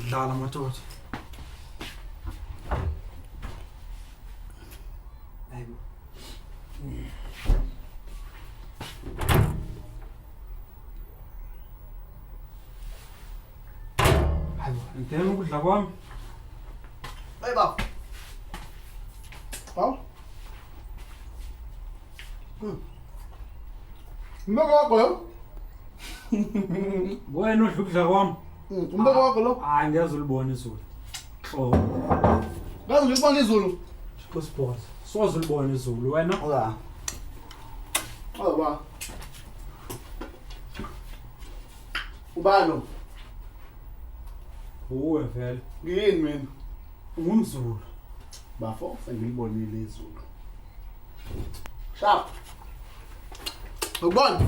Dlala madoda. Hayibo. Hayibo, ngidela ukudla kwami. Hey baba. Hawu. Umbeko wakho lo? Wena udla ukudla kwami. Umbeko wakho lo? Hayi ngiyaz ulibona izulu. Oh, Ngazi ngikubona izulu. kusiphosa. Soze ulibona izulu wena. Ola. Ba. Ubalo. Uwe vele. Ngiyini mina? Ungumzulu. Bafo sengiyibonile izulu. Sharp. Ubona?